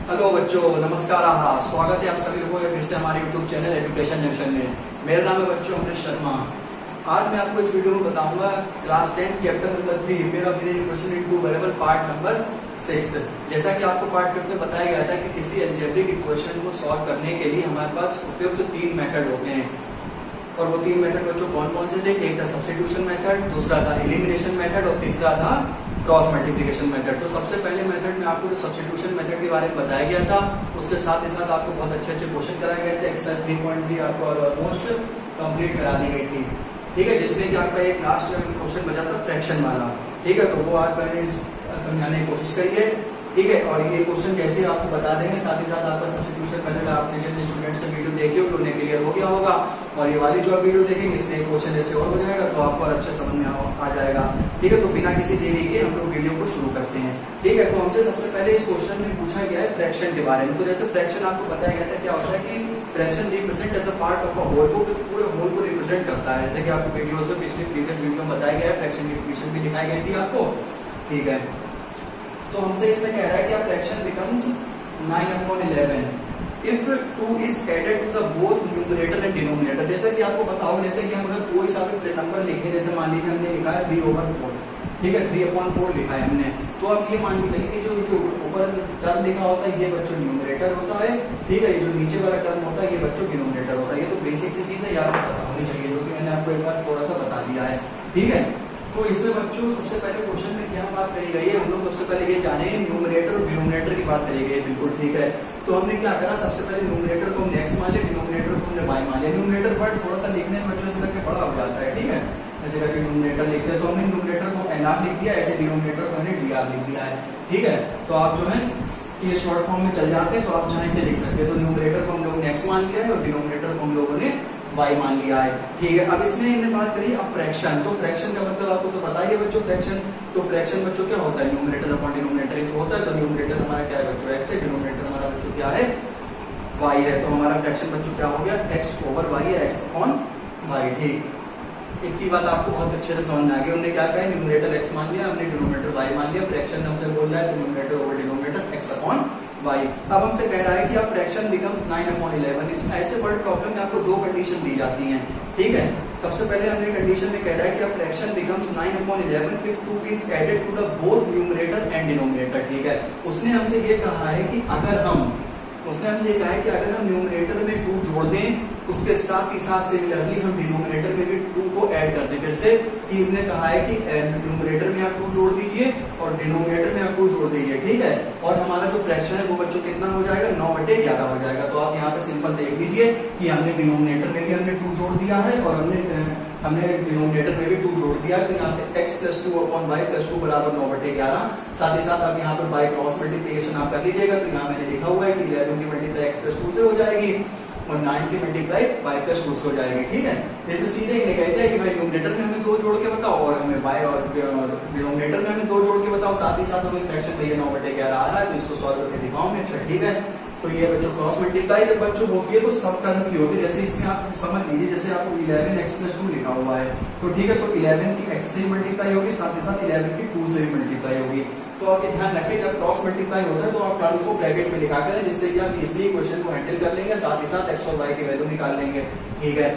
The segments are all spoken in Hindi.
हेलो बच्चों, नमस्कार। स्वागत है आप सभी लोगों का फिर से हमारे YouTube चैनल एजुकेशन जंक्शन में। मेरा नाम है बच्चों अमृत शर्मा। आज मैं आपको इस वीडियो में बताऊंगा class 10 chapter number 3 pair of equation in two variable part number 6। जैसा कि आपको पार्ट फिफ्थ में बताया गया था कि किसी अलजेब्रिक इक्वेशन को सॉल्व करने के लिए हमारे पास उपयुक्त 3 मेथड होते हैं। और वो 3 मेथड बच्चों कौन कौन से थे? एक था सब्स्टिट्यूशन मेथड, दूसरा था एलिमिनेशन मेथड और तीसरा था क्रॉस मल्टीप्लिकेशन मेथड। तो सबसे पहले मेथड में आपको जो सब्स्टिट्यूशन मेथड के बारे में बताया गया था, उसके साथ ही साथ आपको बहुत अच्छे अच्छे क्वेश्चन कराए गए थे। एक्सरसाइज 3.3 आपको ऑलमोस्ट कंप्लीट करा दी गई थी, ठीक है, जिसमें कि आपका एक लास्ट क्वेश्चन बचा था फ्रैक्शन वाला, ठीक है। तो वो आप समझाने की कोशिश करिए, ठीक है। और ये क्वेश्चन कैसे आपको बता देंगे, साथ ही साथ आपका सब्स्टिट्यूशन मेथड आपने जिन स्टूडेंट से वीडियो देखी होगी उन्हें क्लियर हो गया होगा। और ये वाली जो आप वीडियो देखेंगे इसमें क्वेश्चन जैसे और हो जाएगा तो आपको अच्छे समझ में आ जाएगा, ठीक है। तो बिना किसी देरी के हम लोग वीडियो को शुरू करते हैं, ठीक है। तो हमसे सबसे पहले इस क्वेश्चन में पूछा गया है फ्रैक्शन के बारे में। तो जैसे फ्रैक्शन आपको बताया गया था, क्या होता है कि fraction represent as a part of a whole को, पूरे होल को रिप्रेजेंट करता है। जैसे कि आपको वीडियोस में पिछले प्रीवियस वीडियो में बताया गया है, फ्रैक्शन की इक्वेशन भी दिखाई गई थी आपको, ठीक है। तो हमसे इसमें कह रहा है कि fraction becomes 9/11 if 2 is added to the both numerator and denominator। जैसा कि आपको बताओ, जैसे कि हम अगर कोई सा भी नंबर लिखे, जैसे मान लीजिए हमने लिखा है 3/4, ठीक है, 3/4 लिखा है हमने। तो आप ये मान के चलिए कि जो ऊपर टर्म लिखा होता है ये बच्चों न्यूमरेटर होता है, ठीक है। ये जो नीचे वाला टर्म होता है ये बच्चों डिनोमिनेटर होता है। ये तो बेसिक सी चीज है, याद पता होनी चाहिए, जो कि मैंने आपको एक बार थोड़ा सा बता दिया है, ठीक है। तो इसमें बच्चों सबसे पहले क्वेश्चन में क्या बात करी गई है, हम लोग सबसे पहले ये जाने न्यूमरेटर और डिनोमिनेटर की बात करी गई है, बिल्कुल ठीक है। तो हमने क्या करा, सबसे पहले न्यूमरेटर को हमने x मान लिया, डिनोमिनेटर को हमने y मान लिया। न्यूमरेटर वर्ड थोड़ा सा लिखने में बच्चों से करके बड़ा हो जाता है, ठीक है। जैसे करके न्यूमरेटर लिखते हैं तो हमने न्यूमरेटर को nr लिख दिया, ऐसे डिनोमिनेटर को हमने dr लिख दिया है, ठीक है। तो आप जो है ये शॉर्ट फॉर्म में चल जाते हैं, तो आप चाहे से लिख सकते हैं। तो न्यूमरेटर को हम लोगों ने x मान लिया है और डिनोमिनेटर को हम लोगों ने y मान लिया है, ठीक है। अब इसमें इन्हें बात करिए अब फ्रैक्शन। तो फ्रैक्शन का मतलब आपको तो पता ही है बच्चों, फ्रैक्शन। तो फ्रैक्शन बच्चों क्या होता है, न्यूमरेटर अपॉन डिनोमिनेटर ही होता है। तो न्यूमरेटर हमारा क्या है बच्चों, x है, डिनोमिनेटर हमारा बच्चों क्या है, y है। तो हमारा फ्रैक्शन बच्चों क्या हो गया, x/y है, x/y, ठीक। इतनी बात आपको बहुत अच्छे से समझ में आ गई। उन्होंने क्या कहा, न्यूमरेटर x मान लिया, हमने डिनोमिनेटर y मान लिया। फ्रैक्शन हमसे बोल रहा है तो न्यूमरेटर ओवर डिनोमिनेटर x/y। अब हमसे कह रहा है कि अब फ्रैक्शन बिकम्स 9/11। इसमें ऐसे वर्ड प्रॉब्लम में आपको 2 कंडीशन दी जाती हैं, ठीक है। सबसे पहले हमने कंडीशन में कह रहा है कि अब fraction becomes 9/11 if 2 is added to the both numerator and denominator, ठीक है। उसने हमसे ये कहा है कि अगर हम न्यूमरेटर में 2 जोड़ दें, उसके साथ ही साथ सिमिलरली हम डिनोमिनेटर में भी 2 को ऐड कर दें। फिर से कि हमने कहा है कि न्यूमरेटर में आप 2 जोड़ दीजिए और डिनोमिनेटर में आप 2 जोड़ दीजिए, ठीक है। और हमारा जो फ्रैक्शन है वो बच्चों कितना हो जाएगा, 9/11 हो जाएगा। तो आप यहाँ पे सिंपल देख लीजिए कि हमने डिनोमिनेटर में भी हमने 2 जोड़ दिया है और हमने डिनोमिनेटर में भी 2 जोड़ दिया है। तो यहाँ पे x + 2/y + 2 = 9/11। साथ ही साथ आप यहाँ पर बाय क्रॉस मल्टीप्लिकेशन आप कर लीजिएगा। तो यहाँ मैंने लिखा हुआ है कि 11 की मल्टीप्लाई x + 2 से हो जाएगी और 9 की मल्टीप्लाई y + 2 से हो जाएगी, ठीक है। इसमें सीधे ही कहते हैं कि भाई न्यूमरेटर में हमें 2 जोड़ के बताओ और हमें y और डिनोमिनेटर में हमें 2 जोड़ के बताओ, साथ ही साथ हमें फ्रैक्शन भैया 9/11 आ रहा है, तो इसको सॉल्व करके दिखाऊं मैं, अच्छा ठीक है। तो ये बच्चों क्रॉस मल्टीप्लाई जब बच्चों होती है तो सब टर्म की होती है। जैसे इसमें आप समझ लीजिए, जैसे आपको 11x + 2 लिखा हुआ है, तो ठीक है। तो 11 की x से मल्टीप्लाई होगी, साथ ही साथ 11 की 2 से भी मल्टीप्लाई होगी। तो आप ये ध्यान रखें, जब क्रॉस मल्टीप्लाई होता है तो आप टर्म को ब्रैकेट में लिखा करें, जिससे कि आप इजीली क्वेश्चन को हैंडल कर लेंगे, साथ ही साथ x और y की वैल्यू निकाल लेंगे, ठीक है।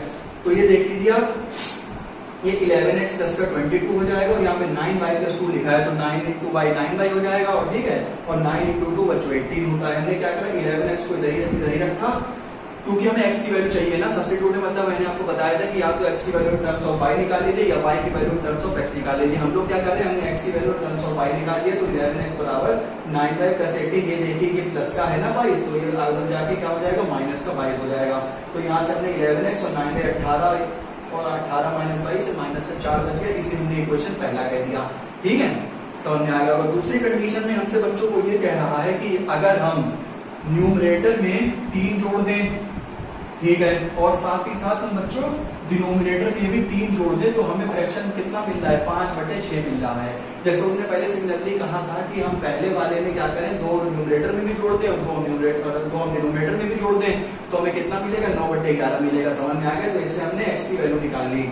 तो ये देख लीजिए आप, ये 11x + का 22 हो जाएगा और यहाँ पे 9y + 2 लिखा है, तो 9 × y 9y हो जाएगा, और ठीक है। और 9 × 2 बच्चों 18 होता है। हमने क्या करा, 11x को इधर ही रखा, क्योंकि हमें x की वैल्यू चाहिए ना। सब्स्टिट्यूट में मतलब मैंने आपको बताया था कि या तो x की value in terms of y निकाल लीजिए या y की value in terms of x निकाल लीजिए। हम लोग क्या कर रहे हैं, हमने x की value in terms of y निकाल लिया। तो 11x = 9y + 18, ये देखिए ये प्लस का है ना 22, तो ये आगे जाके क्या हो जाएगा, माइनस का 22 हो जाएगा। तो यहाँ से हमने 11x और 9y 18 और 18 - 22 से -4 बच गया। इसी हमने इक्वेशन पहला कह दिया, ठीक है, समझ में आ गया। और दूसरी कंडीशन में हमसे बच्चों को ये कह रहा है कि अगर हम न्यूमरेटर में 3 जोड़ दें, ठीक है, और साथ ही साथ हम बच्चों डिनोमिनेटर में भी 3 जोड़ दें, तो हमें फ्रैक्शन कितना मिल रहा है, 5/6 मिल रहा है। जैसे उन्होंने पहले सिमिलरली कहा था कि हम पहले वाले में क्या करें, 2 न्यूमरेटर में भी जोड़ दें और 2 डिनोमिनेटर में भी जोड़ दें, तो हमें कितना मिलेगा, 9/11 मिलेगा। समझ में आ गया। तो इससे हमने x की वैल्यू निकाल ली।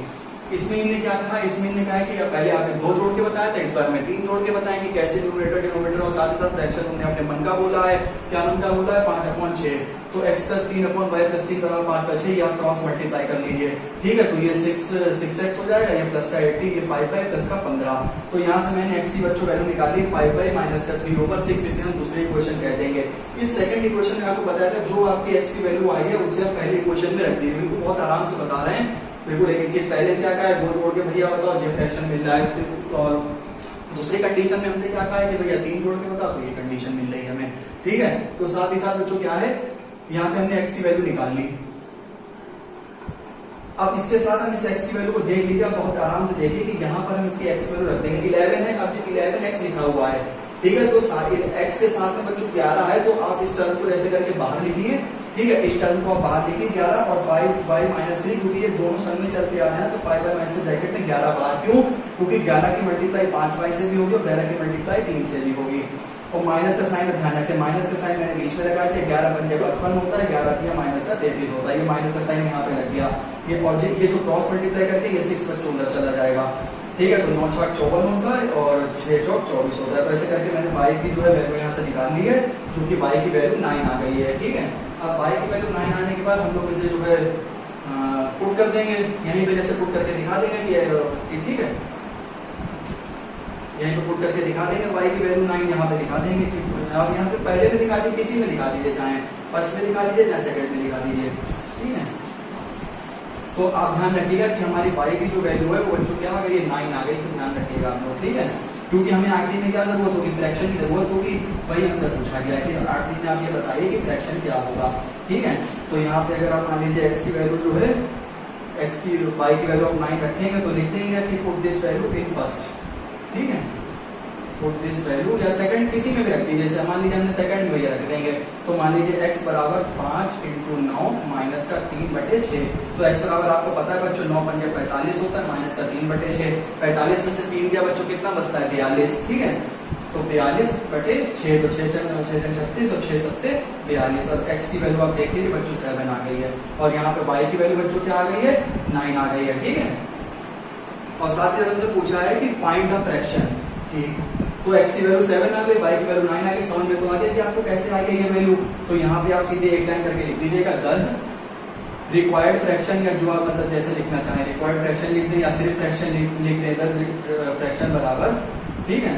इसमें इनने क्या कहा, इसमें इनने कहा कि पहले आपने 2 जोड़ के बताया था, इस बार में 3 जोड़ के बताएंगे कैसे न्यूमरेटर डिनोमिनेटर और साथ ही साथ फ्रैक्शन उन्होंने अपने मन का बोला है। क्या मन का बोला है? 5/6। तो x + 3/y + 3 = 5/6, ये आप क्रॉस मल्टीप्लाई कर लीजिए। ठीक है, तो ये 6x हो जाएगा, ये प्लस का 18, ये 5y प्लस का 15। तो यहाँ से मैंने x की बच्चों वैल्यू निकाली 5y माइनस का 3/6, इसे हम दूसरे इक्वेशन कह देंगे। इस सेकंड इक्वेशन में आपको बताया था जो आपकी x की वैल्यू आई है उसे हम पहले इक्वेशन में रख दिए। बिल्कुल बहुत आराम से बता रहे हैं। बिल्कुल एक चीज पहले क्या कहा है, 2 जोड़ के भैया बताओ जो फ्रैक्शन मिल रहा है, और दूसरी कंडीशन में हमसे क्या कहा है कि भैया 3 जोड़ के बताओ, तो ये कंडीशन मिल रही है हमें। ठीक है, तो साथ ही साथ बच्चों क्या है, यहाँ पे हमने x की वैल्यू निकाल ली। अब इसके साथ हम इस x की वैल्यू को देख लीजिए, आप बहुत आराम से देखिए कि यहाँ पर हम इसकी x वैल्यू रख देंगे 11 है। अब जो 11x लिखा हुआ है, ठीक है, तो x के साथ में बच्चों 11 है, तो आप इस टर्म को ऐसे करके बाहर लिखिए। ठीक है, इस टर्म को आप बाहर लिखिए 11 और y -3, क्योंकि ये दोनों संग में चलते आ रहे हैं, तो 5y - ब्रैकेट में 11 बाहर। क्यों? क्योंकि 11 की मल्टीप्लाई 5y से भी होगी और 11 की मल्टीप्लाई 3 से भी होगी। और माइनस का साइन ध्यान रखें, माइनस का साइन मैंने बीच में लगा दिया। 11 × 55 होता है, 11 किया माइनस का 33 होता है। ये माइनस का साइन यहाँ पे लग गया। ये ऑब्जेक्ट ये जो क्रॉस मल्टीप्लाई करके ये 6 बच्चों अंदर चला जाएगा। ठीक है, तो 9 × 4 = 54 होता है और 6 × 4 = 24 होता है। तो ऐसे करके मैंने y की जो है वैल्यू यहाँ से निकाल ली है, जो कि y की वैल्यू 9 आ गई है। ठीक है, अब y की वैल्यू 9 आने के बाद हम लोग इसे जो है पुट कर देंगे, यहीं पे जैसे पुट करके दिखा देंगे कि ठीक है, यहीं पे पुट करके दिखा देंगे y की वैल्यू 9 यहाँ पे दिखा देंगे। आप यहाँ पे पहले में दिखा दीजिए, किसी में दिखा दीजिए, चाहे फर्स्ट में दिखा दीजिए चाहे सेकंड में दिखा दीजिए। ठीक है, तो आप ध्यान रखिएगा कि हमारी y की जो वैल्यू है वो बच्चों क्या आ गई, 9 आ गई, इसे ध्यान रखिएगा आप लोग। ठीक है, क्योंकि हमें आखिरी में क्या जरूरत होगी, फ्रैक्शन की जरूरत होगी। वही हमसे पूछा गया है कि आखिरी में आप ये बताइए कि फ्रैक्शन क्या होगा। ठीक है, तो यहाँ पे अगर आप मान लीजिए x की वैल्यू जो है, x की y की वैल्यू आप 9 रखेंगे तो लिख देंगे कि put this value in first. ठीक है, पुट दिस वैल्यू या सेकंड किसी में भी रख दीजिए। जैसे मान लीजिए हमने सेकंड में रख देंगे, तो मान लीजिए x बराबर 5 × 9 माइनस का 3/6। तो x बराबर आपको पता है बच्चों 9 × 5 = 45 होता है, माइनस का 3/6। 45 में से 3 गया बच्चों कितना बचता है, 42। ठीक है, तो 42/6, तो 6 × 6 = 36 और 6 × 7 = 42। और x की वैल्यू आप देख लीजिए बच्चों 7 आ गई है, और यहाँ पे y की वैल्यू बच्चों क्या आ गई है, 9 आ गई है। ठीक है, और साथ ही साथ हमने पूछा है कि फाइंड द फ्रैक्शन। ठीक, तो x की वैल्यू 7 आ गई, y की वैल्यू 9 आ गई। समझ में तो आ गया कि आपको कैसे आ गई ये वैल्यू। तो यहाँ पे आप सीधे एक लाइन करके लिख दीजिएगा, दस रिक्वायर्ड फ्रैक्शन, या जो आप मतलब जैसे लिखना चाहें, रिक्वायर्ड फ्रैक्शन लिख दें या सिर्फ फ्रैक्शन लिख दें। 10 फ्रैक्शन बराबर, ठीक है,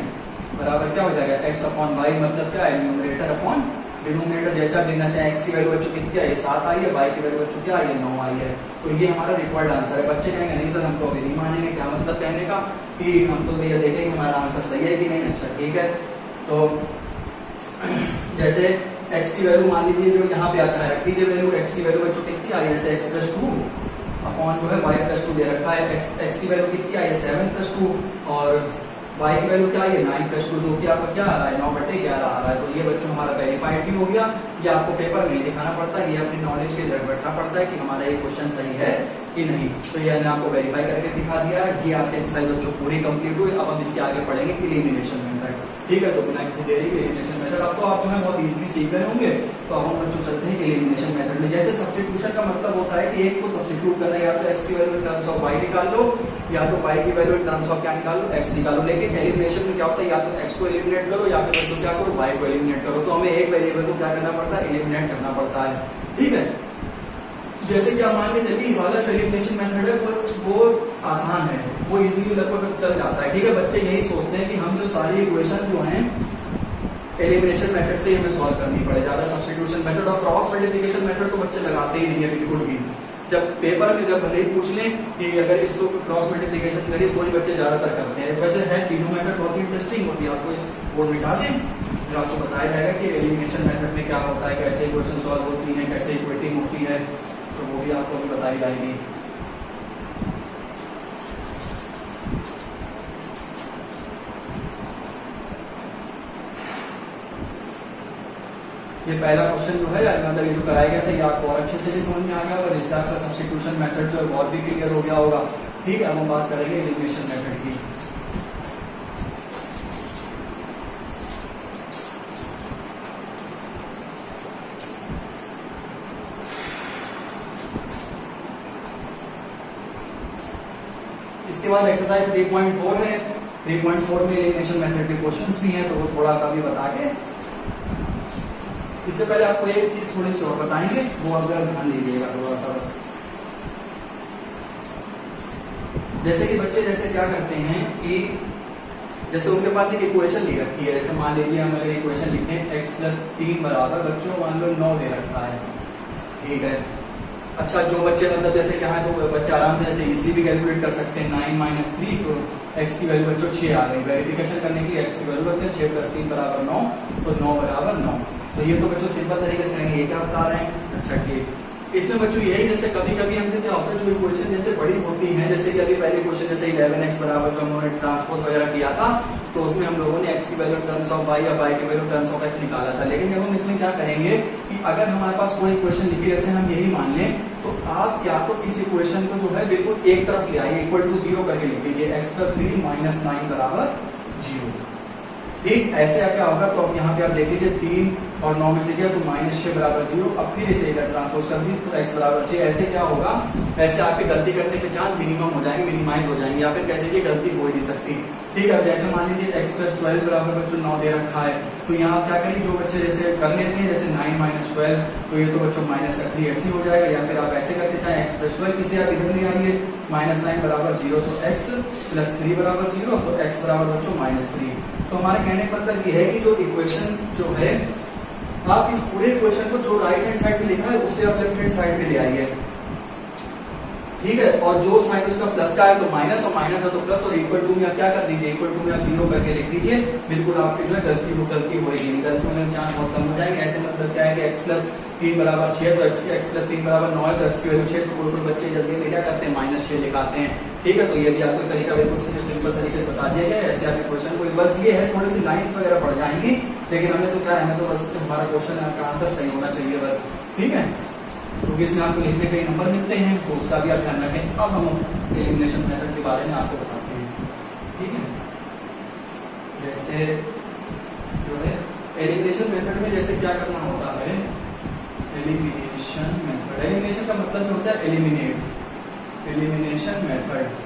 बराबर क्या हो जाएगा, x/y, मतलब क्या है, न्यूमरेटर अपॉन डिनोमिनेटर। जैसा लिखना चाहे, x की वैल्यू बच्चों कितनी आई है, 7 आई है, y की वैल्यू बच्चों क्या आई है, 9 आई है। तो ये हमारा रिक्वायर्ड आंसर है। बच्चे कहेंगे नहीं सर हम तो अभी नहीं मानेंगे, क्या मतलब कहने का कि हम तो भैया देखेंगे हमारा आंसर सही है कि नहीं। अच्छा ठीक है, तो जैसे x की वैल्यू मान लीजिए जो यहाँ पे अच्छा है, रख दीजिए वैल्यू। x की वैल्यू बच्चों कितनी आई है, जैसे x+2 अपॉन जो है y+2 दे रखा है। x की वैल्यू कितनी आई है, 7+2, और y की वैल्यू क्या आई है, 9+2, जो कि आपका क्या आ रहा है, 9/11 आ रहा है। तो ये बच्चों हमारा वेरीफाइड भी हो गया। ये आपको पेपर में दिखाना पड़ता है, ये अपनी नॉलेज के लिए बैठना पड़ता है कि हमारा ये क्वेश्चन सही है कि नहीं। तो ये मैंने आपको वेरीफाई करके दिखा दिया। ये आपके एक्सरसाइज बच्चों पूरी कंप्लीट हुई। अब हम इसके आगे पढ़ेंगे एलिमिनेशन मेथड। ठीक है, तो बिना किसी देरी के एलिमिनेशन मेथड अब तो आप जो है बहुत इजीली सीख गए होंगे। तो अब हम बच्चों चलते हैं एलिमिनेशन मेथड में। जैसे सब्स्टिट्यूशन का मतलब होता है कि एक को सब्स्टिट्यूट करना है, या तो x की value in terms of y निकाल लो, या तो y की वैल्यू इन टर्म्स ऑफ क्या निकाल लो, x निकालो। लेकिन एलिमिनेशन में क्या होता है, या तो x को एलिमिनेट करो या फिर बच्चों क्या करो, y को एलिमिनेट करो। तो हमें एक वेरिएबल को क्या करना पड़ता है, एलिमिनेट करना पड़ता है। ठीक है, जैसे कि आप मान के चलिए वाला जो एलिमिनेशन मेथड है वो आसान है, वो इजीली लगभग चल जाता है। ठीक है, बच्चे यही सोचते हैं कि हम जो सारी इक्वेशन जो हैं एलिमिनेशन मेथड से हमें सॉल्व करनी पड़े, ज्यादा सब्स्टिट्यूशन मेथड और क्रॉस मल्टीप्लिकेशन मेथड तो बच्चे लगाते ही नहीं है बिल्कुल भी। जब पेपर में जब भले ही पूछ लें कि अगर इसको क्रॉस मल्टीप्लिकेशन करिए तो ही बच्चे ज्यादातर करते हैं। वैसे है तीनों मेथड बहुत ही इंटरेस्टिंग होती है। आपको बोर्ड मिटा दें, फिर आपको बताया जाएगा कि एलिमिनेशन मेथड में क्या होता है, कैसे इक्वेशन सॉल्व होती है, कैसे इक्वेटिंग होती है, तो वो भी आपको भी बताई जाएगी। ये पहला क्वेश्चन जो है मतलब ये जो कराया गया था ये आपको और अच्छे से भी समझ में आ गया और इससे आपका सब्स्टिट्यूशन मेथड जो है बहुत भी क्लियर हो गया होगा। ठीक है, अब हम बात करेंगे एलिमिनेशन मेथड की। बाद एक्सरसाइज 3.4 है। 3.4 में एलिमिनेशन मेथड के क्वेश्चंस भी हैं, तो वो थोड़ा सा भी बता के, इससे पहले आपको एक चीज थोड़ी सी और बताएंगे, वो अगर ध्यान दीजिएगा थोड़ा सा बस। जैसे कि बच्चे जैसे क्या करते हैं कि जैसे उनके पास एक इक्वेशन ली रखी है, जैसे मान लीजिए हम अगर इक्वेशन लिखते हैं x + 3 बराबर बच्चों मान लो 9 दे रखा है, ठीक है। अच्छा, जो बच्चे मतलब जैसे क्या है, तो बच्चे आराम से जैसे इजीली भी कैलकुलेट कर सकते हैं। 9 - 3, तो x की वैल्यू बच्चों 6 आ गई। वेरिफिकेशन करने के लिए x की वैल्यू करते हैं 6 + 3 = 9, तो 9 = 9। तो ये तो बच्चों सिंपल तरीके से करेंगे, ये क्या बता रहे हैं। अच्छा ठीक, इसमें बच्चों यही जैसे कभी कभी हमसे क्या होता है, जो इक्वेशन जैसे बड़ी होती है, जैसे कि अभी पहले क्वेश्चन जैसे 11x बराबर जो हमने ट्रांसपोज वगैरह किया था, तो उसमें हम लोगों ने x की वैल्यू टर्म्स ऑफ y या y की वैल्यू टर्म्स ऑफ x निकाला था। लेकिन जब हम इसमें क्या करेंगे कि अगर हमारे पास कोई इक्वेशन लिखी, जैसे हम यही मान लें, तो आप या तो इस इक्वेशन को जो है बिल्कुल एक तरफ ले आइए, = 0 करके लिख दीजिए, x + 3 - 9 = 0। ठीक, ऐसे क्या होगा, तो अब यहाँ पे आप देख लीजिए 3 और 9 में से क्या, तो -6 = 0। अब फिर इसे इधर ट्रांसपोज कर दी, तो x = 6। ऐसे क्या होगा, ऐसे आपके गलती करने के चांस मिनिमम हो जाएंगे, मिनिमाइज हो जाएंगे, या फिर कह दीजिए गलती हो ही नहीं सकती। ठीक है, जैसे मान लीजिए x + 12 बराबर बच्चों 9 दे रखा है, तो यहाँ क्या करिए, जो बच्चे जैसे कर लेते हैं, जैसे 9 - 12, तो ये तो बच्चों -3 ऐसे ही हो जाएगा, या फिर आप ऐसे करके चाहे x + 12 इसे आप इधर ले आइए, -9 = 0, तो x + 3 = 0, तो x बराबर बच्चों -3। तो हमारे कहने का मतलब ये है कि जो इक्वेशन जो है, आप इस पूरे इक्वेशन को जो राइट हैंड साइड में लिखा है उसे आप लेफ्ट हैंड साइड में ले आइए, ठीक है। और जो साइन उसका प्लस का है तो माइनस, और माइनस है तो प्लस, और =2 में आप क्या कर दीजिए, =2 में आप 0 करके लिख दीजिए। बिल्कुल आपकी जो है गलती होगी, गलती होने के चांस बहुत कम हो जाएंगे। ऐसे मतलब क्या है कि x + 3 = 6, तो x + 3 = 9 है, तो x की वैल्यू 6, तो कोई बच्चे जल्दी में क्या करते हैं, -6 लिखाते हैं। ठीक है, तो ये भी आपको तरीका बिल्कुल सिंपल तरीके से बता दिया गया है। ऐसे आप क्वेश्चन को बस ये है, थोड़ी सी लाइन्स वगैरह बढ़ जाएंगी, लेकिन हमें तो क्या है, हमें तो बस हमारा क्वेश्चन का आंसर सही होना चाहिए बस, ठीक है। क्योंकि इसमें आपको लिखने के नंबर मिलते हैं, तो उसका भी आप ध्यान रखें। अब हम एलिमिनेशन मेथड के बारे में आपको बताते हैं, ठीक है। जैसे जो है एलिमिनेशन मेथड में जैसे क्या करना होता है, एलिमिनेशन मेथड, एलिमिनेशन का मतलब होता है एलिमिनेट, एलिमिनेशन मेथड।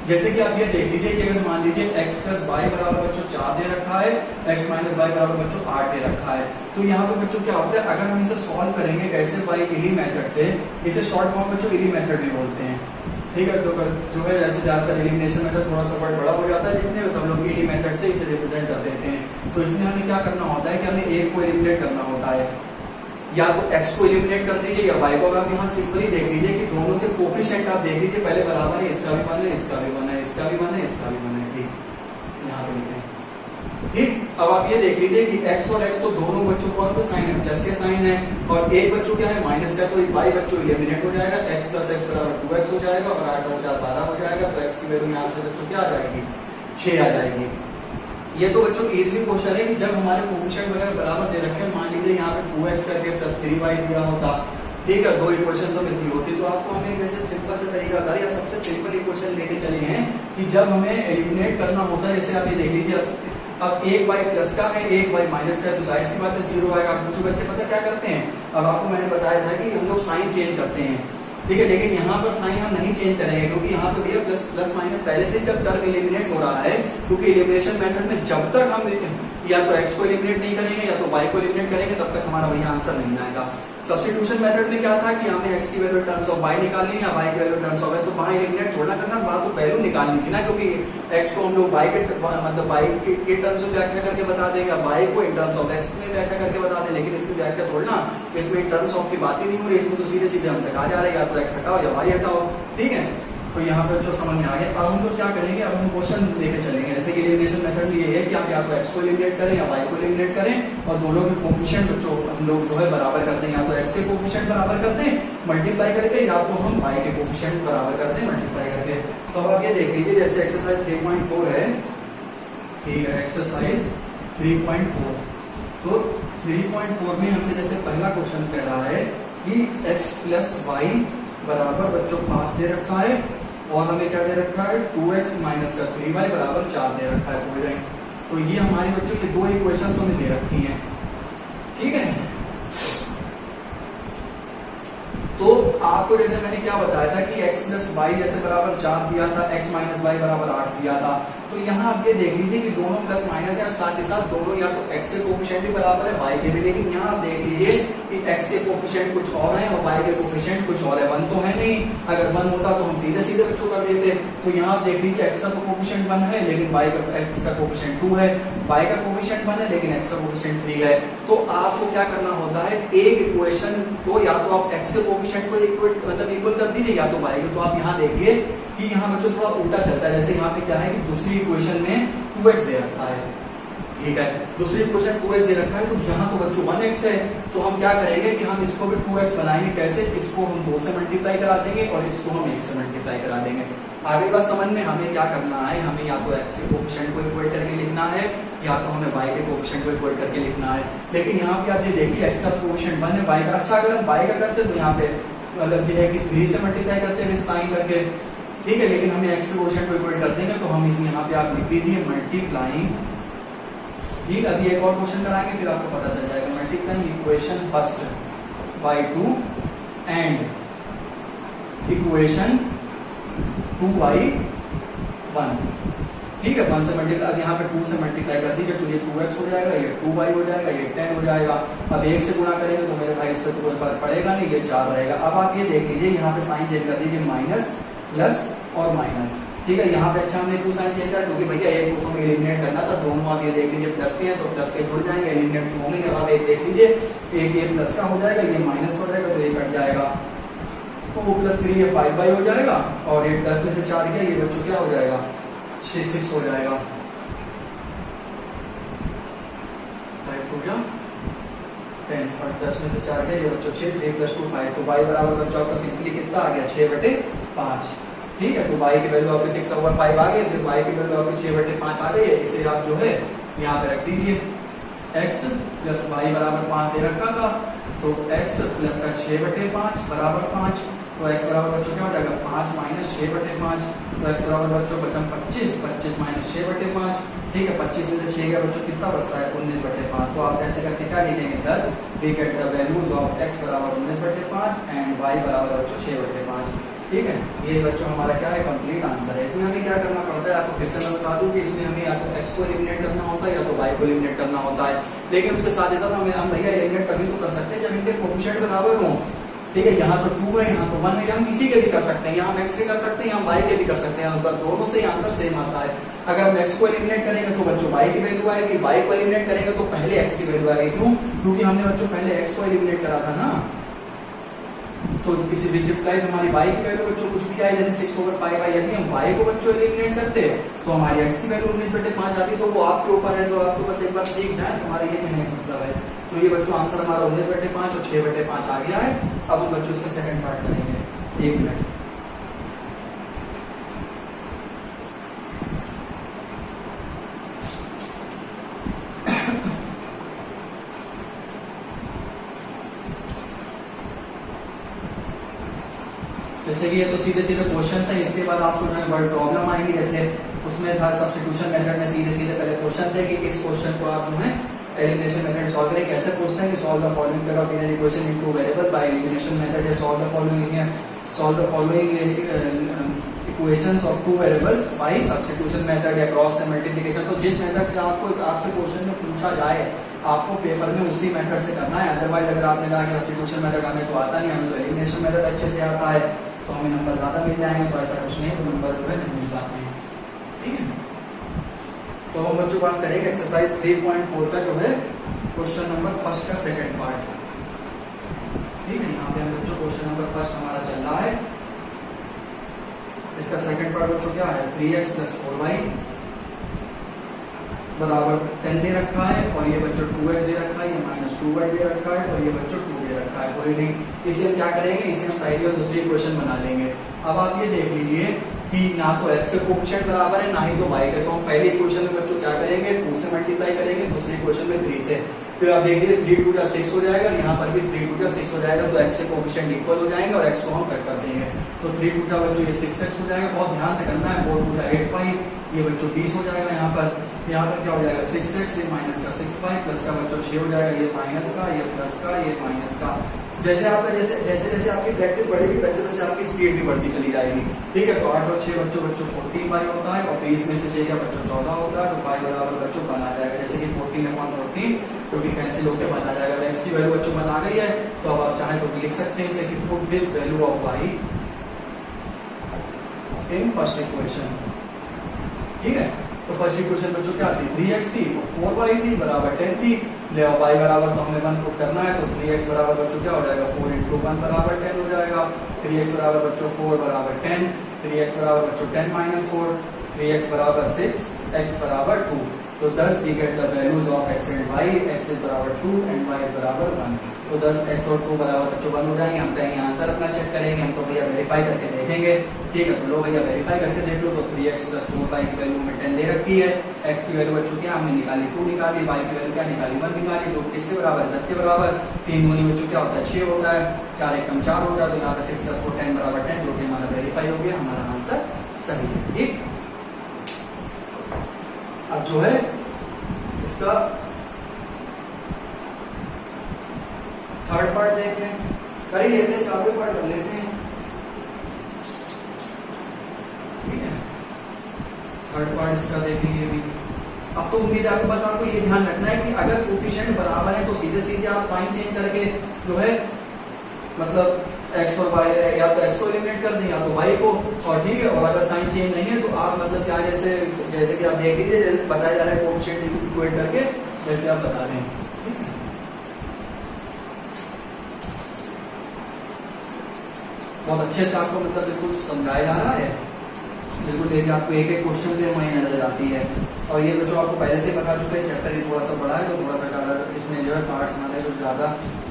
जैसे कि आप ये देख लीजिए कि अगर मान लीजिए x + y बराबर बच्चों 4 दे रखा है, x - y बराबर बच्चों 8 दे रखा है, तो यहाँ पे बच्चों क्या होता है, अगर हम इसे सॉल्व करेंगे कैसे, बाई इली मेथड से, इसे शॉर्ट फॉर्म बच्चों इली मेथड भी बोलते हैं, ठीक है। तो जो है ऐसे ज्यादातर एलिमिनेशन मेथड थोड़ा सा वर्ड बड़ा हो जाता है लिखने में, तो हम लोग इली मेथड से इसे रिप्रेजेंट कर देते हैं। तो इसमें हमें क्या करना होता है कि हमें एक को एलिमिनेट करना होता है, या तो x को एलिमिनेट कर दीजिए या y को। आप यहाँ सिंपली देख लीजिए कि दोनों के कोफिशिएंट आप देख लीजिए, पहले बराबर है, इसका भी मान है, इसका भी मान है, इसका भी मान है, इसका भी मान है, ठीक, यहाँ पे लिखें, ठीक। अब आप ये देख लीजिए कि x और x तो दोनों बच्चों कौन सा साइन है, प्लस के साइन है, और एक बच्चों क्या है, माइनस का, तो y बच्चों एलिमिनेट हो जाएगा, x + x = 2x हो जाएगा, और 8 और 4 12 हो जाएगा, तो x की वैल्यू यहाँ से बच्चों क्या आ जाएगी, 6 आ जाएगी। ये तो बच्चों इजीली क्वेश्चन है कि जब हमारे कोफिशिएंट वगैरह बराबर दे रखे हैं, मान लीजिए यहाँ पे 2x करके +3y दिया होता, ठीक है, दो इक्वेशन सब मिलती होती, तो आपको हमें वैसे सिंपल से तरीका था, या सबसे सिंपल इक्वेशन लेके चले हैं कि जब हमें एलिमिनेट करना होता है, जैसे आप ये देख लीजिए, अब एक y प्लस का है, एक y माइनस का है, तो जाहिर सी बात है 0 आएगा। कुछ बच्चे पता क्या करते हैं, अब आपको मैंने बताया था कि हम लोग साइन चेंज करते हैं, ठीक है, लेकिन यहाँ पर साइन हम नहीं चेंज करेंगे, क्योंकि यहाँ पे भैया प्लस माइनस पहले से जब टर्म एलिमिनेट हो रहा है, क्योंकि एलिमिनेशन मेथड में जब तक हम या तो x को एलिमिनेट नहीं करेंगे या तो y को एलिमिनेट करेंगे, तब तक हमारा वही आंसर नहीं आएगा। सब्स्टिट्यूशन मेथड में क्या था कि हमने x की वैल्यू टर्म्स ऑफ y निकालनी है या y की वैल्यू टर्म्स ऑफ x, तो वहां एलिमिनेट थोड़ा करना, बात तो वैल्यू निकालनी थी ना, क्योंकि x को हम लोग y के मतलब y के टर्म्स में व्याख्या करके बता देंगे, y को इन टर्म्स ऑफ x में व्याख्या करके बता दें, लेकिन इसकी व्याख्या थोड़ी ना, इसमें टर्म्स ऑफ की बात ही नहीं हो रही, इसमें तो सीधे सीधे हमसे कहा जा रहा है या तो x हटाओ या y हटाओ, ठीक है। तो यहाँ पर जो समझ में आ गया, अब हम लोग क्या करेंगे, अब हम क्वेश्चन लेके चलेंगे। जैसे कि एलिमिनेशन मेथड ये है कि आप या तो x को एलिमिनेट करें या y को एलिमिनेट करें, और दोनों के कोफिशिएंट जो हम लोग जो है बराबर करते हैं, या तो x के कोफिशिएंट बराबर करते हैं मल्टीप्लाई करके, या तो हम y के कोफिशिएंट बराबर करते हैं मल्टीप्लाई करके। तो अब आप ये देख लीजिए, जैसे एक्सरसाइज 3.4 है, ठीक है, एक्सरसाइज 3.4, तो 3.4 में हमसे जैसे पहला क्वेश्चन कह रहा है कि x + y बराबर बच्चों 5 दे रखा है, और हमें क्या दे रखा है, 2x - 3y बराबर 4 दे रखा है, बोल रहे हैं। तो ये हमारे बच्चों ये दो इक्वेशंस हमें दे रखी हैं, ठीक है। तो आपको जैसे मैंने क्या बताया था कि x प्लस वाई जैसे बराबर 4 दिया था, x माइनस वाई बराबर 8 दिया था। तो यहाँ आप ये देख लीजिए कि दोनों प्लस माइनस है और साथ ही साथ दोनों या तो x के कोफिशिएंट भी बराबर है y के भी, लेकिन यहाँ आप देख लीजिए कि x के कोफिशिएंट कुछ और है और y के कोफिशिएंट कुछ और है। 1 तो है नहीं, अगर 1 होता तो हम सीधे सीधे बच्चों कर देते। तो यहाँ आप देख लीजिए x का तो कोफिशिएंट 1 है लेकिन x का कोफिशिएंट 2 है, y का कोफिशिएंट 1 है लेकिन x का कोफिशिएंट 3 है। तो आपको क्या करना होता है, एक इक्वेशन को या तो आप x के कोफिशिएंट को इक्वल कर दीजिए या तो y को। तो आप यहाँ देखिए कि यहाँ बच्चों थोड़ा उल्टा चलता है। जैसे यहाँ पे क्या है कि दूसरी इक्वेशन में 2x दे रखा है, ठीक है, दूसरी इक्वेशन 2x दे रखा है, तो यहाँ तो बच्चों 1x है। तो हम क्या करेंगे कि हम इसको भी 2x बनाएंगे। कैसे, इसको हम 2 से मल्टीप्लाई करा देंगे और इसको हम 1 से मल्टीप्लाई करा देंगे। आगे बात समझ में, हमें क्या करना है, हमें या तो x के कोफिशिएंट को इक्वल करके लिखना है या तो हमें y के कोफिशिएंट को इक्वल करके लिखना है। लेकिन यहाँ पे आप ये देखिए x का कोफिशिएंट 1 है, y का, अच्छा अगर हम y का करते तो यहाँ पे मतलब ये है कि 3 से मल्टीप्लाई करते हैं साइन करके, ठीक है, लेकिन हमें x के कोफिशिएंट को इक्वल कर देंगे। तो हम इस यहाँ पे आप लिख दीजिए मल्टीप्लाइंग, ठीक। अभी एक और क्वेश्चन कराएंगे फिर आपको पता चल जाएगा। Multiplying equation first by 2 and equation 2 by 1, ठीक है, 1 से मल्टीप्लाई, अब यहाँ पे 2 से मल्टीप्लाई कर दीजिए तो ये 2x हो जाएगा, ये 2y हो जाएगा, ये 10 हो जाएगा। अब 1 से गुणा करेंगे तो मेरे भाई इस पर तो कोई फर्क पड़ेगा नहीं, ये 4 रहेगा। अब आप ये देख लीजिए यहाँ पे साइन चेंज कर दीजिए, माइनस प्लस और माइनस, ठीक है। यहाँ पे अच्छा हमने 2 साइन चेंज किया क्योंकि भैया एक को हमें एलिमिनेट करना था, दोनों आप ये देख लीजिए प्लस के हैं तो प्लस के जुड़ जाएंगे, एलिमिनेट होंगे। अब आप एक देख लीजिए, एक ये प्लस का हो जाएगा, ये माइनस हो जाएगा तो ये कट जाएगा, तो वो प्लस 3 ये 5y हो जाएगा और ये 10 में से 4 गया, ये बच्चों क्या हो जाएगा 6 हो जाएगा, 5 हो गया 10 और 10 में से 4 गया, ये बच्चों 6, 3 + 2 5। तो y बराबर बच्चों आपका सिंपली कितना आ गया 6/5, ठीक है। तो y की वैल्यू आपकी 6/5 आ गई, फिर y की वैल्यू आपकी 6/5 आ गई है। इसे आप जो है यहाँ पे रख दीजिए, x प्लस y बराबर 5 दे रखा था, तो x प्लस का 6/5 बराबर 5, तो x बराबर बच्चों क्या हो जाएगा 5 माइनस 6/5, तो x बराबर बच्चों बचा 25, 25 माइनस 6/5, ठीक है। 25 में से 6 का बच्चों कितना बचता है 19/5। तो आप ऐसे करके क्या लिखेंगे 10, we get the values of x बराबर 19/5 एंड y बराबर बच्चों 6/5, ठीक है। ये बच्चों हमारा क्या है कंप्लीट आंसर है। इसमें हमें क्या करना पड़ता है, आपको फिर से मैं बता दूं कि इसमें हमें या तो x को एलिमिनेट करना होता है या तो y को एलिमिनेट करना होता है, लेकिन उसके साथ ही साथ हम भैया एलिमिनेट तभी तो कर सकते हैं जब इनके कोफिशिएंट बराबर हों, ठीक है। यहाँ तो 2 है, यहाँ तो 1 है, हम किसी के भी कर सकते हैं, यहाँ हम x से कर सकते हैं, यहाँ y के भी कर सकते हैं, उनका दोनों से आंसर सेम आता है। अगर हम x को एलिमिनेट करेंगे तो बच्चों y की वैल्यू आएगी, y को एलिमिनेट करेंगे तो पहले x की वैल्यू आएगी। क्यों, क्योंकि हमने बच्चों पहले x को एलिमिनेट करा था ना, तो इसी विजिप्लाइज हमारी y की वैल्यू बच्चों कुछ भी आए, जैसे 6/5 आई। यदि हम y को बच्चों एलिमिनेट करते तो हमारी x की वैल्यू 19/5 आती। तो वो आपके ऊपर है, तो आपको बस एक बार सीख जाए, हमारा ये कहने का मतलब है। तो ये बच्चों आंसर हमारा 19/5 और 6/5 आ गया है। अब हम बच्चों इसका सेकंड पार्ट करेंगे, 1 मिनट। जैसे कि ये तो सीधे सीधे क्वेश्चन है, इसके बाद आपको जो है वर्ड प्रॉब्लम आएंगी। जैसे उसमें था सब्स्टिट्यूशन मेथड में सीधे सीधे पहले क्वेश्चन थे कि इस क्वेश्चन को आप जो है एलिमिनेशन मेथड सॉल्व करें। कैसे पूछते हैं कि solve the following pair of linear equation in two variable by elimination method, या solve the following equations of 2 variables by substitution method या क्रॉस से मल्टीप्लिकेशन। तो जिस मेथड से आपसे क्वेश्चन में पूछा जाए आपको पेपर में उसी मेथड से करना है। अदरवाइज अगर आपने कहा कि सब्स्टिट्यूशन मेथड हमें तो आता नहीं, हमें तो एलिमिनेशन मेथड अच्छे से आता है, तो हमें नंबर ज्यादा मिल जाएंगे। तो ऐसा कुछ नहीं, तो नंबर जो है नहीं मिल पाते हैं, ठीक है। तो हम बच्चों बात करेंगे एक्सरसाइज 3.4 का जो है क्वेश्चन नंबर फर्स्ट का सेकंड पार्ट, ठीक है। यहाँ पे हम बच्चों क्वेश्चन नंबर फर्स्ट हमारा चल रहा है, इसका सेकंड पार्ट बच्चों क्या है 3x + 4y बराबर 10 दे रखा है, और ये बच्चों 2x दे रखा है, ये -2y दे रखा है, और ये बच्चों 2 दे रखा है। कोई नहीं, इसे हम क्या करेंगे, इसे हम पहली और दूसरी इक्वेशन बना लेंगे। अब आप ये देख लीजिए कि ना तो x के कोफिशिएंट बराबर है ना ही तो y के, तो हम पहली इक्वेशन में बच्चों क्या करेंगे 2 से मल्टीप्लाई करेंगे, दूसरी इक्वेशन में 3 से। फिर आप देखिए 3 × 2 = 6 हो जाएगा, यहाँ पर भी 3 × 2 = 6 हो जाएगा, तो x के कोफिशिएंट इक्वल हो जाएंगे और x को हम कट कर देंगे। तो 3 × 2 बच्चों ये 6x हो जाएगा, बहुत ध्यान से करना है। 4 × 2 = 8y, ये बच्चों 20 हो जाएगा। यहाँ पर क्या हो जाएगा 6x, ये माइनस का 6y, प्लस का बच्चों 6 हो जाएगा, ये माइनस का, ये प्लस का, ये माइनस का। जैसे आपका जैसे जैसे जैसे आपकी प्रैक्टिस बढ़ेगी वैसे वैसे आपकी स्पीड भी बढ़ती चली जाएगी। ठीक है, तो 8 और 6 बच्चों 14 पाई होता है और 20 में से 6 बच्चों 14 होता है, तो पाई बराबर बच्चों बना जाएगा जैसे कि 14/14 क्योंकि कैंसिल होकर बना जाएगा। एक्स की वैल्यू बच्चों बना गई है, तो अब आप चाहे तो लिख सकते हैं इसे कि put this value of Y in first equation. ठीक है, तो फर्स्ट इक्वेशन बच्चों क्या थी, 3x थी, 4y थी बराबर 10 थी। ले y बराबर तो हमें 1 पुट करना है, तो 3x बराबर बच्चों क्या हो जाएगा, 4 × 1 बराबर 10 हो जाएगा। 3x बराबर बच्चों 4 बराबर 10, 3x बराबर बच्चों 10 - 4, 3x बराबर 6, x बराबर 2। तो 10 we get the values of x and y, x is बराबर 2 and y is बराबर 1। तो 10 x और 2 बराबर बच्चों 1 हो जाएंगे। हम कहेंगे आंसर अपना चेक करेंगे, हम तो भैया वेरीफाई करके देखेंगे। ठीक है, तो लो भैया वेरीफाई करके देख लो। तो 3x + 4y की वैल्यू में 10 दे रखी है, x की वैल्यू बच्चों क्या हमने निकाली 2 निकाली, y की वैल्यू क्या निकाली 1 निकाली, जो किसके बराबर 10 के बराबर। 3 दूनी बच्चों क्या होता है 6 होता है, 4 × 4 होता है, तो यहाँ पे 6 + 4 10 बराबर 10, जो कि हमारा वेरीफाई हो गया, हमारा आंसर सही है। ठीक, अब जो है इसका थर्ड पार्ट देख लें, कर ही लेते हैं, चौथे पार्ट कर लेते हैं। ठीक है, थर्ड पार्ट इसका देखेंगे भी। अब तो उम्मीद है आपको, बस आपको ये ध्यान रखना है कि अगर कोफिशिएंट बराबर है तो सीधे सीधे आप साइन चेंज करके जो है मतलब x और y या तो x को एलिमिनेट कर दें या तो y को। और ठीक है, और अगर साइन चेंज नहीं है तो आप मतलब क्या जैसे जैसे कि आप देख लीजिए जैसे बताया जा रहा है कोफिशिएंट इक्वेट करके वैसे आप बता दें। बहुत अच्छे से आपको मतलब बिल्कुल समझाया जा रहा है, बिल्कुल देखिए आपको एक एक क्वेश्चन पे वही नजर आती है। और ये जो आपको पहले से बता चुके हैं, चैप्टर ही थोड़ा सा बड़ा है तो थोड़ा सा ज़्यादा इसमें जो है पार्ट्स हमारे जो ज़्यादा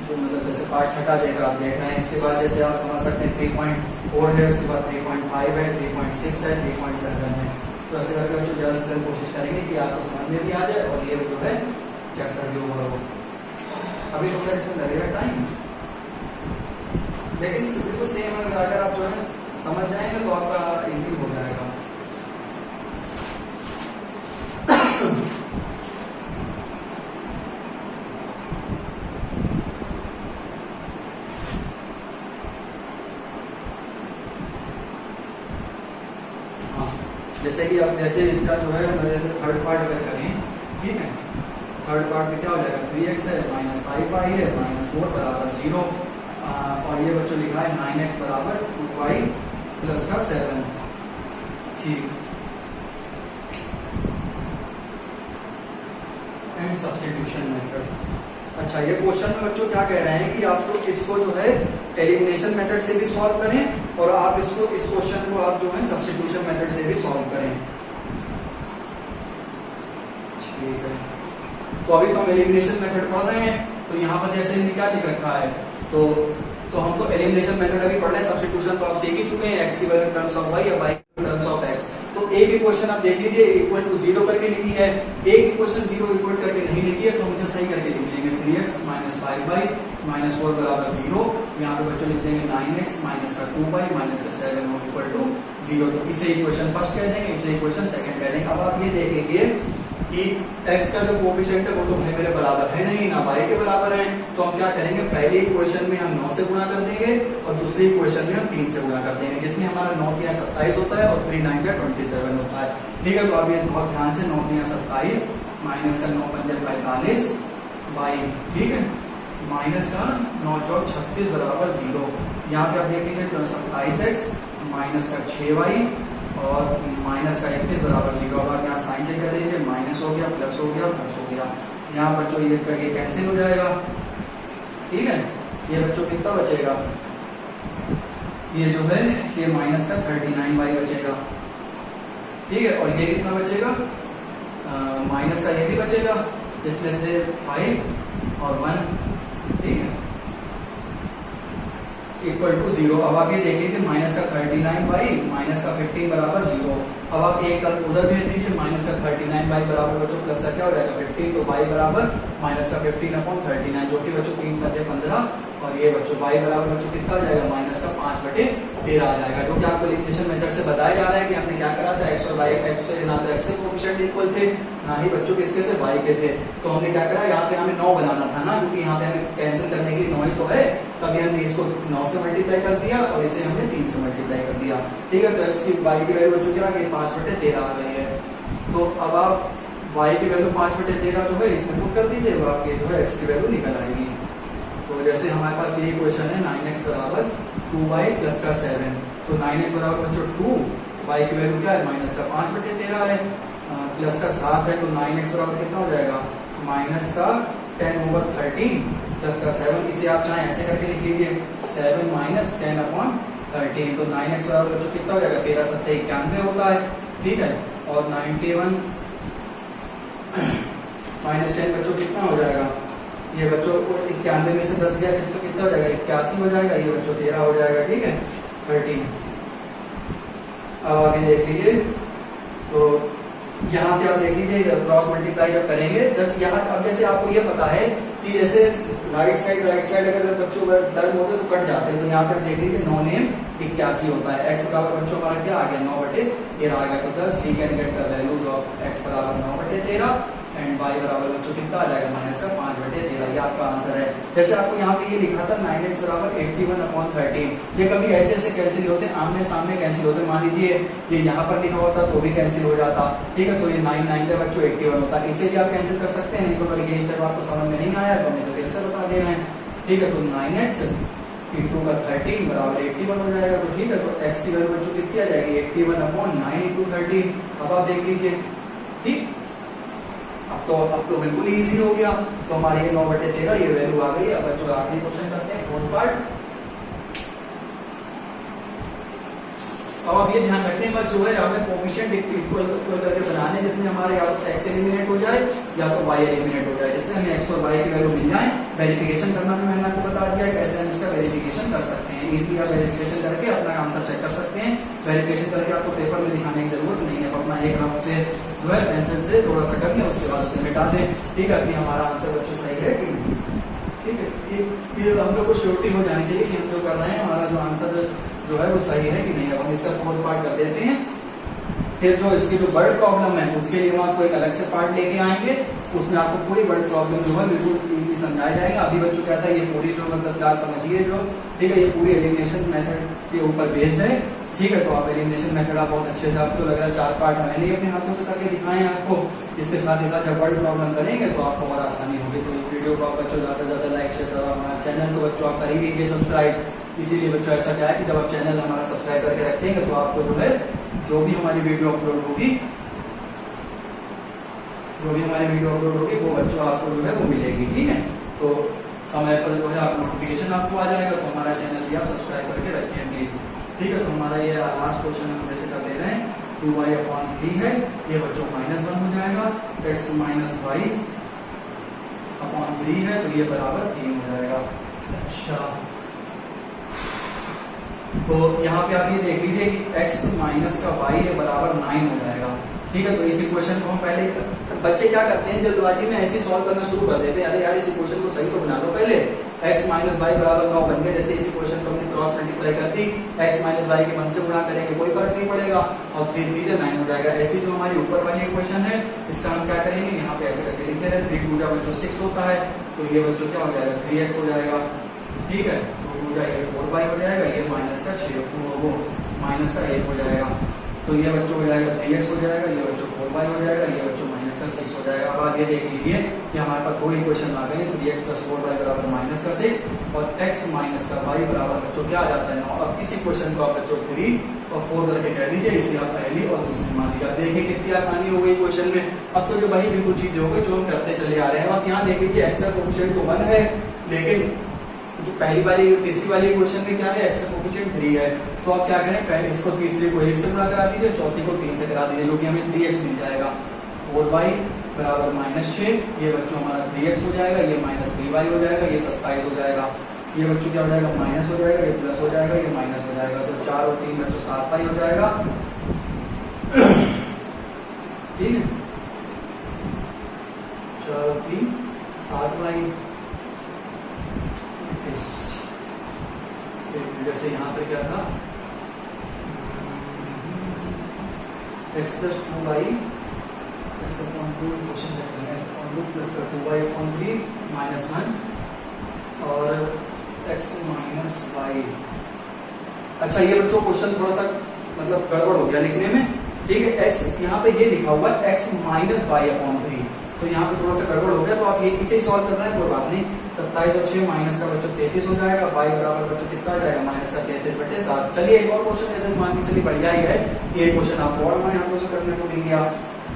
जो मतलब जैसे पार्ट छठा देख आप देख रहे हैं। इसके बाद जैसे आप समझ सकते हैं 3.4 है, उसके बाद 3.5 है, 3.6 है, 3.7 है। तो ऐसे करके जो ज़्यादा से कोशिश करेंगे कि आपको समझ में भी आ जाए और ये जो है चैप्टर जो हो। अभी तो क्या इसमें लगेगा टाइम, लेकिन बिल्कुल सेम है, अगर आप जो है समझ जाएंगे तो आपका इजी हो जाएगा। हाँ, जैसे कि अब जैसे इसका जो है जैसे थर्ड पार्ट अगर करें, ठीक है, थर्ड पार्ट में क्या हो जाएगा 3x है -5y है -4 बराबर 0 और ये बच्चों लिखा है 9x बराबर 2y प्लस का 7। ठीक, एंड सब्स्टिट्यूशन मेथड। अच्छा, ये क्वेश्चन में बच्चों क्या कह रहे हैं कि आपको इसको जो है एलिमिनेशन मेथड से भी सॉल्व करें और आप इसको इस क्वेश्चन को आप जो है सब्स्टिट्यूशन मेथड से भी सॉल्व करें। ठीक है, तो अभी तो हम एलिमिनेशन मेथड पढ़ रहे हैं, तो यहाँ पर जैसे क्या लिख रखा है तो हम तो एलिमिनेशन मेथड अभी पढ़ रहे हैं, सब्स्टिट्यूशन तो आप सीख ही चुके हैं, x की वैल्यू टर्म्स ऑफ y और y टर्म्स ऑफ x। तो एक इक्वेशन आप देख लीजिए इक्वल टू 0 करके लिखी है, एक इक्वेशन 0 इक्वल करके नहीं लिखी है, तो हम इसे सही करके लिख लेंगे 3x -5y -4 बराबर 0। यहाँ पे बच्चों लिख देंगे 9x -2y -7 इक्वल टू 0। तो इसे इक्वेशन फर्स्ट कह देंगे, इसे इक्वेशन सेकंड कह देंगे। अब आप ये देख लीजिए कि x का जो कोफिशिएंट है वो तो मेरे बराबर है नहीं, ना y के बराबर है, तो हम क्या करेंगे पहली इक्वेशन में हम 9 से गुणा कर देंगे और दूसरी इक्वेशन में हम 3 से गुणा कर देंगे, जिसमें हमारा 9 × 27 होता है और 3 × 9 = 27 होता है। ठीक है, तो अब ये बहुत ध्यान से 9 × 27 माइनस का 9 × 5 = 45 y, ठीक है, माइनस का 9 × 4 = 36 बराबर 0। यहाँ पे आप देखेंगे तो 27x माइनस का 6y और माइनस का 21 बराबर 0। अब यहाँ साइन चेक कर दीजिए, माइनस हो गया प्लस हो गया प्लस हो गया, यहाँ बच्चों ये करके कैंसिल हो जाएगा। ठीक है, ये बच्चों कितना बचेगा, ये जो है ये माइनस का 39y बचेगा। ठीक है, और ये कितना बचेगा माइनस का ये भी बचेगा, इसमें से 5 और 1, ठीक है, इक्वल टू 0। अब आप ये देख लीजिए माइनस का 39y माइनस का 15 बराबर 0। अब आप एक उधर भेज दीजिए, माइनस का 39y बराबर बच्चों प्लस का क्या हो जाएगा 15, तो y बराबर माइनस का 15/39, जो कि बच्चों 3 × 15 और ये बच्चों y बराबर बच्चों कितना आ जाएगा माइनस का 5/13 आ जाएगा, जो कि आपको एलिमिनेशन मेथड से बताया जा रहा है कि हमने क्या करा था x और y, x ना तो x के कोएफिशिएंट इक्वल थे ना ही बच्चों किसके थे y के थे, तो हमने क्या करा यहाँ पे हमें 9 बनाना था ना, क्योंकि यहाँ पे हमें कैंसिल करने के लिए 9 ही तो है, तभी हमने इसको 9 से मल्टीप्लाई कर दिया और इसे हमने 3 से मल्टीप्लाई कर दिया। ठीक है, तो x की y की वैल्यू बच्चों क्या आ गई 5/13 आ गई है। तो अब आप y की वैल्यू 5/13 जो है इसमें पुट कर दीजिए, तो आपके जो है x की वैल्यू निकल आएगी। तो जैसे हमारे पास ये क्वेश्चन है 9x बराबर 2y प्लस का 7, तो 9x बराबर बच्चों 2, y की वैल्यू क्या है माइनस का 5/13 है, प्लस का 7 है, तो 9x बराबर कितना हो जाएगा माइनस का 10/13 प्लस का 7। इसे आप चाहे ऐसे करके लिख लीजिए 7 माइनस 10/13, तो 9x बराबर बच्चों कितना हो जाएगा 13 7 91 होता है। ठीक है, और 91 माइनस 10 बच्चों कितना हो जाएगा, ये बच्चों 91 में से 10 गया तो कितना हो जाएगा 81 हो जाएगा, ये बच्चों 13 हो जाएगा। ठीक है 13। अब आगे देख लीजिए, तो यहाँ से आप देख लीजिए क्रॉस मल्टीप्लाई जब करेंगे जब यहाँ, अब जैसे आपको ये पता है कि जैसे राइट साइड अगर बच्चों धर्म होते तो कट जाते हैं, तो यहाँ पर देख लीजिए 9 नेम 81 होता है। x बराबर बच्चों हमारा क्या आ गया 9/13 आ गया, तो 10 we can get the values of x बराबर 9/13 एंड y बराबर बच्चों कितना आ जाएगा माइनस का 5/13, ये आपका आंसर है। जैसे आपको यहाँ पे ये लिखा था 9x बराबर 81/13, ये कभी ऐसे ऐसे कैंसिल होते हैं, आमने सामने कैंसिल होते हैं। मान लीजिए ये यहाँ पर लिखा होता तो भी कैंसिल हो जाता। ठीक है, तो ये 9 का बच्चों 81 होता है, इसे भी आप कैंसिल कर सकते हैं। तो अगर ये स्टेप आपको समझ में नहीं आया तो हमें फिर से बता देना है। ठीक है, तो 9x इंटू का 13 बराबर 81 हो जाएगा। तो ठीक है, तो x की वैल्यू बच्चों कितनी आ जाएगी 81/9 इंटू 13। अब आप देख लीजिए, ठीक, अब तो बिल्कुल इजी हो गया। तो हमारी ये 9/13 ये वैल्यू आ गई। अब बच्चों आखिरी क्वेश्चन करते हैं फोर्थ पार्ट। अब आप ये ध्यान रखने बस जो है हमें कोफिशिएंट इक्वल करके बनाने, जिसमें हमारे या तो x एलिमिनेट हो जाए या तो y एलिमिनेट हो जाए, जिससे हमें x और y की वैल्यू मिल जाए। वेरिफिकेशन करना भी मैंने आपको बता दिया है कैसे हम इसका वेरिफिकेशन कर सकते हैं। इजीली आप वेरिफिकेशन करके अपना आंसर चेक कर सकते हैं। वेरिफिकेशन करके आपको पेपर में दिखाने की जरूरत नहीं है, अपना एक रफ से जो है पेंसिल से थोड़ा सा कर लें, उसके बाद उसे मिटा दें। ठीक है, अभी हमारा आंसर बच्चों सही है कि नहीं। ठीक है, ये हम लोग को श्योरिटी हो जानी चाहिए कि हम जो कर रहे हैं हमारा जो आंसर जो है वो सही है कि नहीं। अब हम इसका फोर्थ पार्ट कर देते हैं। फिर जो इसकी जो वर्ड प्रॉब्लम है उसके लिए हम आपको एक अलग से पार्ट लेके आएंगे, उसमें आपको पूरी वर्ड प्रॉब्लम जो है बिल्कुल समझाया जाएगा। अभी बच्चों क्या था, ये पूरी जो मतलब क्लास समझिए जो, ठीक है, ये पूरी एलिमिनेशन मेथड के ऊपर बेस्ड है। ठीक है, तो आप एलिमिनेशन मेथड आप बहुत अच्छे से, आपको लग रहा है 4 पार्ट मैंने ही अपने हाथों से करके दिखाए हैं आपको। इसके साथ ही साथ जब वर्ड प्रॉब्लम करेंगे तो आपको और आसानी होगी। तो इस वीडियो को आप बच्चों ज़्यादा से ज़्यादा लाइक शेयर, और हमारा चैनल तो बच्चों आप कर ही लीजिए सब्सक्राइब। इसीलिए बच्चों ऐसा क्या है कि जब आप चैनल हमारा सब्सक्राइब करके रखेंगे तो आपको जो है जो भी हमारी वीडियो अपलोड होगी वो बच्चों आपको जो है वो मिलेगी। ठीक है, तो समय पर जो है आप नोटिफिकेशन आपको आ जाएगा, तो हमारा चैनल भी आप सब्सक्राइब करके रखिए प्लीज। ठीक है, तो हमारा ये लास्ट क्वेश्चन हम जैसे कर ले रहे हैं 2y/3 है, ये बच्चों -1 हो जाएगा। x - y/3 है, तो ये बराबर 3 हो जाएगा। अच्छा, तो यहाँ पे आप ये देख लीजिए कि x माइनस का y है बराबर 9 हो जाएगा। ठीक है, तो इस इक्वेशन को हम पहले, बच्चे क्या करते हैं जल्दबाजी में ऐसे सॉल्व करना शुरू कर देते हैं, अरे यार इस इक्वेशन को सही तो बना लो पहले। x माइनस वाई बराबर 9 बन गया, जैसे इस इक्वेशन को हमने क्रॉस मल्टीप्लाई कर दी, x माइनस वाई के 1 से गुणा करेंगे कोई फर्क नहीं पड़ेगा, और 3 3 9 हो जाएगा। ऐसी जो हमारी ऊपर वाली इक्वेशन है इसका हम क्या करेंगे, यहाँ पे ऐसे करके लिखते हैं 3 2 बच्चों 6 होता है, तो ये बच्चों क्या हो जाएगा 3x हो जाएगा। ठीक है, तो 2 जाएगा 4y हो जाएगा, ये माइनस का 6 वो माइनस का 1 हो जाएगा, तो ये बच्चों हो जाएगा 3x हो जाएगा, ये बच्चों 4y हो जाएगा, ये बच्चों माइनस का 6 हो जाएगा। अब आगे देख लीजिए कि हमारे पास दो इक्वेशन आ गए, 3x + 4y बराबर माइनस का 6 और x माइनस का y बराबर बच्चों क्या आ जाता है 9। अब इस इक्वेशन को आप बच्चों 3 और 4 करके कह दीजिए, इसे आप पहली और दूसरी मान लीजिए। देखिए कितनी आसानी हो गई क्वेश्चन में। अब तो जो वही बिल्कुल चीज हो गई जो हम करते चले आ रहे हैं। अब यहाँ देख लीजिए x का कोएफिशिएंट तो 1 है, लेकिन जो पहली वाली तीसरी वाली क्वेश्चन में क्या है x का कोएफिशिएंट 3 है, तो आप क्या करें पहले इसको तीसरे को 1 से गुणा करा दीजिए, चौथी को 3 से करा दीजिए, जो कि हमें 3x मिल जाएगा। 4y बराबर -6, ये बच्चों हमारा 3x हो जाएगा, ये -3y हो जाएगा, ये 27 हो जाएगा, ये बच्चों क्या हो जाएगा माइनस हो जाएगा, ये प्लस हो जाएगा, ये माइनस हो जाएगा, तो 4 और 3 बच्चों 7y हो जाएगा। ठीक है, 4 और 3 7y। जैसे यहाँ पे क्या था x + 2y x/2 question check करें x/2 + 2y/3 -1 और x माइनस वाई। अच्छा ये बच्चों क्वेश्चन थोड़ा सा मतलब गड़बड़ हो गया लिखने में, ठीक है। x यहाँ पे ये लिखा हुआ है x माइनस वाई अपॉन 3, तो यहाँ पे थोड़ा सा गड़बड़ हो गया, तो आप ये इसे ही सॉल्व करना है, कोई बात नहीं। 27 और 6 माइनस का बच्चों 33 हो जाएगा, y बराबर बच्चों कितना आ जाएगा माइनस का 33/7। चलिए एक और क्वेश्चन जैसे मान के चलिए बढ़िया ही है, ये क्वेश्चन आपको और हमारे हाथों से करने को मिल गया,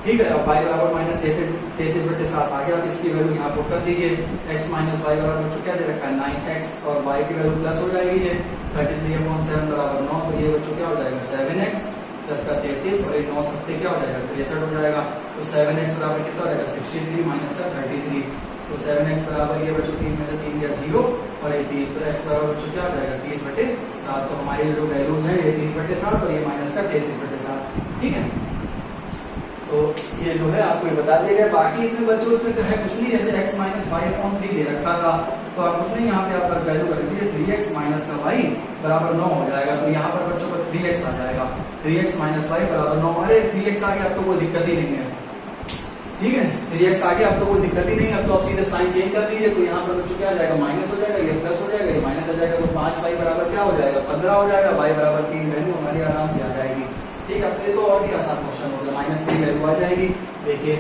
ठीक है। अब y बराबर माइनस 33/7 आ गया, आप इसकी वैल्यू यहाँ पुट कर दीजिए। x माइनस वाई बराबर बच्चों क्या दे रखा है 9x, और y की वैल्यू प्लस हो जाएगी ये 33/7 बराबर 9, तो ये बच्चों क्या हो जाएगा 7x प्लस का 33 और ये 9 सत्ते क्या हो जाएगा 63 हो जाएगा। तो 7x बराबर कितना हो जाएगा 63 माइनस का 33, तो 7x बराबर ये बच्चों 3 में से 3 गया 0 और ये 30, तो x बराबर बच्चों क्या हो जाएगा 30/7। तो हमारी जो वैल्यूज है ये 30/7 और ये माइनस का 33/7, ठीक है। तो ये जो है आपको ये बता दिया गया। बाकी इसमें बच्चों इसमें है कुछ नहीं, जैसे x माइनस वाई अपॉन 3 दे रखा था, तो आप कुछ नहीं यहाँ पे आप बस वैल्यू कर दीजिए 3x माइनस का वाई बराबर 9 हो जाएगा, तो यहाँ पर बच्चों को 3x आ जाएगा, 3x माइनस वाई बराबर 9। अरे 3x आ गया अब तो कोई दिक्कत ही नहीं है, ठीक है। 3x आ गया अब तो कोई दिक्कत ही नहीं है, अब तो आप सीधे साइन चेंज कर दीजिए, तो यहाँ पर बच्चों क्या आ जाएगा माइनस हो जाएगा, ये प्लस हो जाएगा, ये माइनस आ जाएगा, तो 5y बराबर क्या हो जाएगा 15 हो जाएगा, y बराबर 3 वैल्यू हमारी आराम से आ जाएगी, ठीक है। अब ये तो और भी आसान क्वेश्चन हो गया, -3 वैल्यू आ जाएगी। देखिए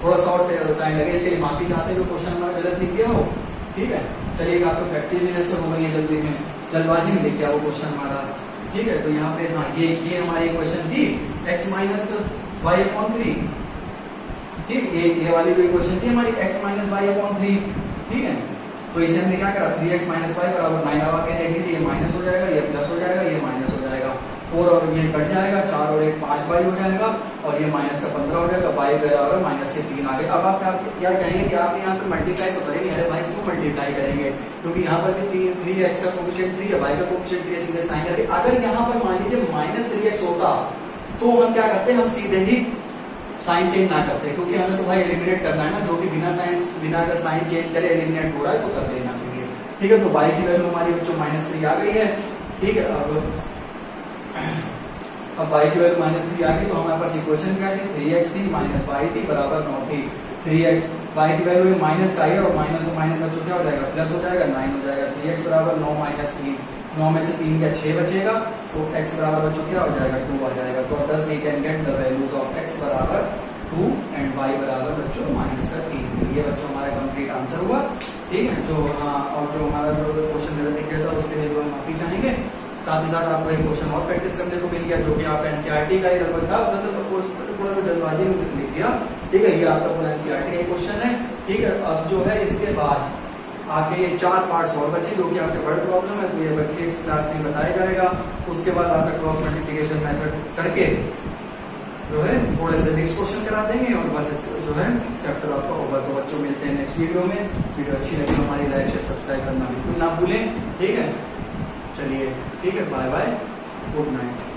थोड़ा सा और टाइम लगे, इसके लिए माफी चाहते हैं जो क्वेश्चन हमारा गलत लिख गया हो, ठीक है। चलिए आपको प्रैक्टिस हो गई है, जल्दी में जल्दबाजी में लिख गया वो क्वेश्चन हमारा, ठीक है। तो यहाँ पे हाँ ये हमारी क्वेश्चन थी x माइनस वाई अपॉन 3, ठीक, ये वाली जो क्वेश्चन थी हमारी x माइनस वाई अपॉन 3, ठीक है। तो इसे हमने क्या करा 3x माइनस वाई बराबर 9 लगा के देख लीजिए, ये माइनस हो जाएगा, ये प्लस हो जाएगा, ये माइनस हो जाएगा, 4 और ये कट जाएगा, 4 और 1 5y हो जाएगा, और ये माइनस का 15 हो जाएगा, y बराबर माइनस के 3 आ गए। अब आप क्या कहेंगे कि आप यहाँ पे मल्टीप्लाई तो करेंगे, अरे भाई क्यों मल्टीप्लाई करेंगे, क्योंकि यहाँ पर भी 3x का कोफिशिएंट 3 है, y का कोफिशिएंट 3 है, सीधे साइन करके। अगर यहाँ पर मान लीजिए -3x होता तो हम क्या करते, हम सीधे ही साइन चेंज ना करते, क्योंकि हमें तो भाई एलिमिनेट करना है ना, जो कि बिना अगर साइन चेंज करे एलिमिनेट हो रहा है तो कर देना चाहिए, ठीक है। तो y की वैल्यू हमारी बच्चों -3 आ गई है, ठीक है। अब y की वैल्यू -3 आ गई, तो हमारे पास इक्वेशन क्या है 3x थी माइनस y थी बराबर 9 थी। 3x y की वैल्यू माइनस का है और माइनस और माइनस बच्चों क्या हो जाएगा प्लस हो जाएगा, 9 हो जाएगा। 3x बराबर 9 माइनस 3, 9 में से 3 का 6 बचेगा, तो x बराबर बच्चों क्या हो जाएगा 2 आ जाएगा। तो thus we can get the values of x बराबर 2 and y बराबर बच्चों -3। तो ये बच्चों हमारा कंप्लीट आंसर हुआ, ठीक है। जो हाँ और जो हमारा जो क्वेश्चन गलत लिख गया था उसके लिए हम माफी चाहेंगे। साथ ही साथ आपको एक क्वेश्चन और प्रैक्टिस करने को मिल गया, जो कि आपका एनसीईआरटी का ही लगभग था, मतलब थोड़ा सा जल्दबाजी में लिख दिया, ठीक है। ये आपका पूरा एनसीईआरटी का क्वेश्चन है, ठीक है। अब जो है इसके बाद आपके ये 4 पार्ट्स और बचे, जो कि आपके वर्ड प्रॉब्लम है, तो ये बच्चे इस क्लास में बताया जाएगा। उसके बाद आपका क्रॉस मल्टीप्लिकेशन मेथड करके जो है थोड़े से नेक्स्ट क्वेश्चन करा देंगे, और बस जो है चैप्टर आपका होगा। तो बच्चों मिलते हैं नेक्स्ट वीडियो में। वीडियो अच्छी लगी हमारी लाइक शेयर सब्सक्राइब करना बिल्कुल ना भूलें, ठीक है। चलिए ठीक है, बाय बाय, गुड नाइट।